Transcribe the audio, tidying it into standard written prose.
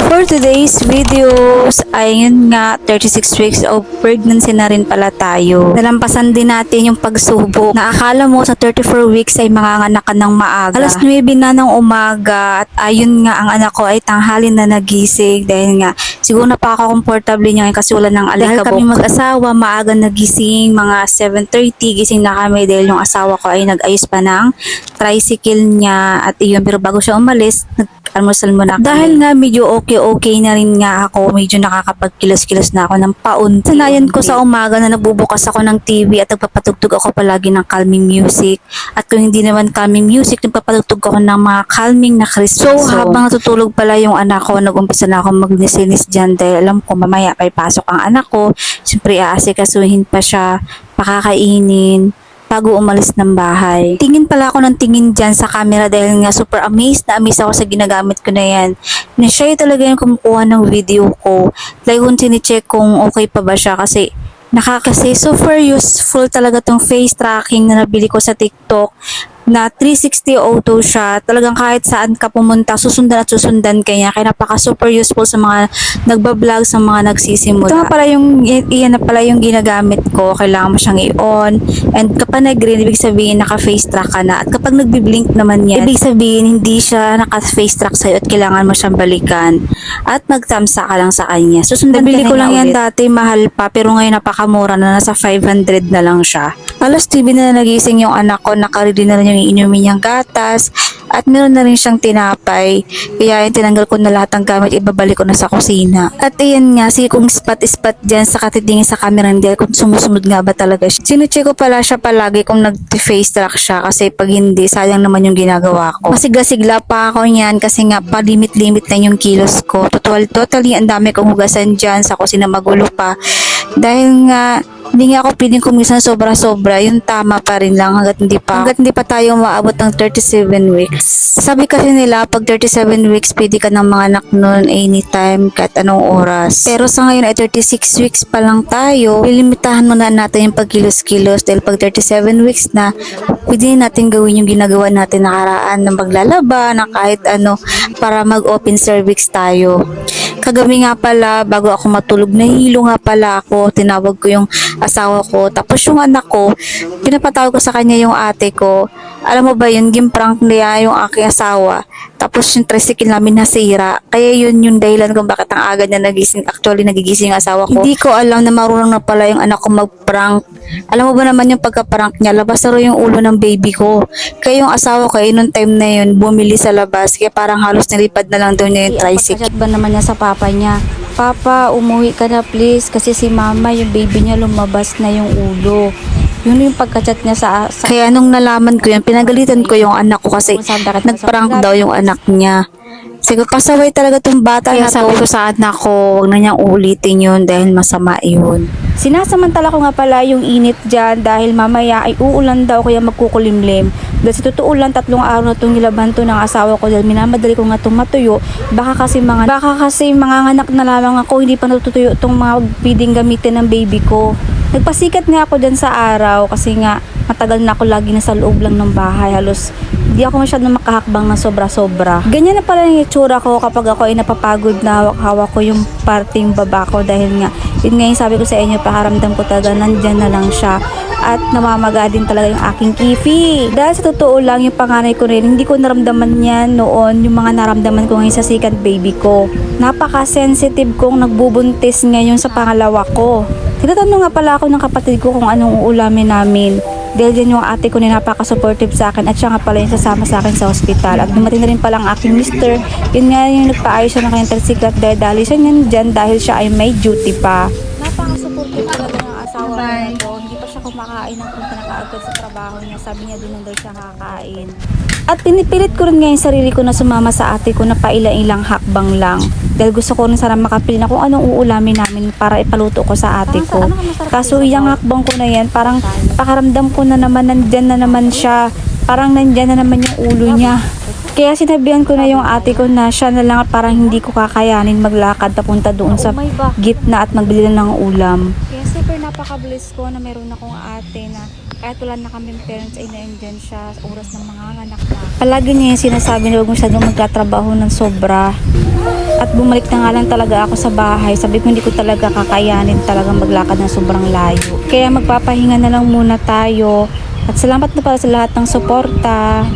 For today's videos, ayun nga, 36 weeks of pregnancy na rin pala tayo. Nalampasan din natin yung pagsubok na akala mo sa 34 weeks ay manganganak ka ng maaga. Alas 9 na ng umaga at ayun nga ang anak ko ay tanghali na nagising dahil nga siguro napaka-comfortable niya kasi wala ng alikabok. Dahil kami mag-asawa, maaga nagising, mga 7:30 gising na kami dahil yung asawa ko ay nag-ayos pa ng tricycle niya at iyon, pero bago siya umalis, almusal muna kami. Dahil nga medyo okay na rin nga ako, medyo nakakapagkilos-kilos na ako ng paunti. Sanayan ko sa umaga na nagbubukas ako ng TV at nagpapatugtog ako palagi ng calming music. At kung hindi naman calming music, nagpapatugtog ako ng mga calming na Christmas song. Habang natutulog pala yung anak ko, nag-umpisa na ako magnisinis dyan dahil alam ko mamaya ay pasok ang anak ko. Siyempre aasikasuhin pa siya, pakakainin bago umalis ng bahay. Tingin pala ako ng tingin dyan sa camera dahil nga super amazed ako sa ginagamit ko na yan. Na siya talaga yung kumukuha ng video ko. Like kung sinicheck kung okay pa ba siya kasi super useful talaga tong face tracking na nabili ko sa TikTok na 360 auto siya. Talagang kahit saan ka pumunta, susundan at susundan kanya. Kaya napaka super useful sa mga nagbablog, sa mga nagsisimula. Ito nga pala iyan na pala yung ginagamit ko. Kailangan mo siyang i-on. And kapag nag-green, ibig sabihin naka-face track ka na. At kapag nagbi-blink naman yan, ibig sabihin hindi siya naka-face track sa'yo at kailangan mo siyang balikan. At magtamsa ka lang sa kanya. Susundan nabili ko lang yan dati, mahal pa. Pero ngayon napakamura na, nasa 500 na lang siya. Alas 2 na nagising yung anak ko, nakaready na rin yung inumin niyang gatas at meron na rin siyang tinapay. Kaya tinanggal ko na lahat ng gamit, ibabalik ko na sa kusina. At iyan nga, sige kung spot dyan sa katitingin sa camera hindi kung sumusunod nga ba talaga siya. Sinucheck ko pala siya palagi kung nag-face track siya kasi pag hindi, sayang naman yung ginagawa ko. Masigla-sigla pa ako niyan kasi nga pa-limit-limit na yung kilos ko. Totally ang dami kong hugasan dyan sa kusina, magulo pa. Dahil nga hindi nga ako pwedeng kumisan sobra-sobra, yung tama pa rin lang hanggat hindi pa tayo maabot ng 37 weeks. Sabi kasi nila pag 37 weeks pwede ka ng mga anak nun anytime kahit anong oras. Pero sa ngayon ay 36 weeks pa lang tayo, lilimitahan muna natin yung pagkilos-kilos dahil pag 37 weeks na pwede natin gawin yung ginagawa natin nakaraan ng paglalaba, na kahit ano para mag-open cervix tayo. Kagabi nga pala, bago ako matulog, nahihilo nga pala ako. Tinawag ko yung asawa ko. Tapos yung anak ko, pinapatawag ko sa kanya yung ate ko. Alam mo ba yun, gimprank niya yung aking asawa. Tapos yung tricycle namin nasira. Kaya yun yung dahilan kung bakit ang aga niya nagising. Actually, nagigising ang asawa ko. Hindi ko alam na marunong na pala yung anak ko mag-prank. Alam mo ba naman yung pagka-prank niya, labas na rin yung ulo ng baby ko. Kaya yung asawa ko, nung time na yun, bumili sa labas. Kaya parang halos nilipad na lang daw niya yung tricycle. Ba naman niya sa papa niya, "Papa, umuwi ka na please kasi si mama, yung baby niya lumabas na yung ulo." Yun yung pagka-chat niya sa Kaya nung nalaman ko yun, pinagalitan ko yung anak ko kasi nag-prank daw yung anak niya. Siguro pasaway talaga tong bata na to. Sabi ko sa anak ko, huwag na niyang ulitin yun dahil masama yun. Sinasamantala ko nga pala yung init dyan dahil mamaya ay uulan daw kaya magkukulimlim. Dahil sa totoo lang, 3 araw na itong nilaban to ng asawa ko dahil minamadali ko nga itong matuyo. Baka kasi manganganak na lamang ako, hindi pa natutuyo itong mga pwedeng gamitin ng baby ko. Nagpasikat nga ako dyan sa araw kasi nga matagal na ako lagi nasa loob lang ng bahay. Halos hindi ako masyadong makahakbang ng sobra-sobra. Ganyan na pala yung itsura ko kapag ako ay napapagod na hawak ko yung parting baba ko dahil nga yun nga yung sabi ko sa inyo, pakaramdam ko talaga nandyan na lang siya at namamaga din talaga yung aking kifi. Dahil sa totoo lang yung panganay ko rin, hindi ko naramdaman yan noon yung mga naramdaman ko ngayon sa second baby ko. Napaka-sensitive kong nagbubuntis ngayon sa pangalawa ko. Tinatanong nga pala ako ng kapatid ko kung anong uulamin namin. Dahil din yung ate ko na napaka-supportive sa akin at siya nga pala yung sasama sa akin sa ospital. At dumating na rin pala ang aking mister. Yun nga yung nagpaayos siya ng kanyang tricycle at dahil siya niyan dyan dahil siya ay may duty pa. Napaka-supportive talaga ng asawa niya to. Hindi pa siya kumakain ng punta na kaagad sa trabaho niya. Sabi niya doon daw siya kakain. At pinipilit ko rin ngayon sarili ko na sumama sa ate ko na pailang-ilang hakbang lang. Dahil gusto ko rin sana makapili na kung anong uulamin namin para ipaluto ko sa ate ko. Kaso iyang hakbang ko na yan, parang pakaramdam ko na naman nandyan na naman siya. Parang nandyan na naman yung ulo niya. Kaya sinabihan ko na yung ate ko na siya na lang at parang hindi ko kakayanin maglakad papunta doon sa gitna at magbili ng ulam. Kaya super napaka-bless ko na meron akong ate na Kahit wala na kaming parents ay na-indyan siya sa oras ng mga anak na. Palagi niya yung sinasabi na huwag masyadong magtatrabaho ng sobra. At bumalik na nga lang talaga ako sa bahay. Sabi ko hindi ko talaga kakayanin talaga maglakad ng sobrang layo. Kaya magpapahinga na lang muna tayo. At salamat na pala sa lahat ng suporta.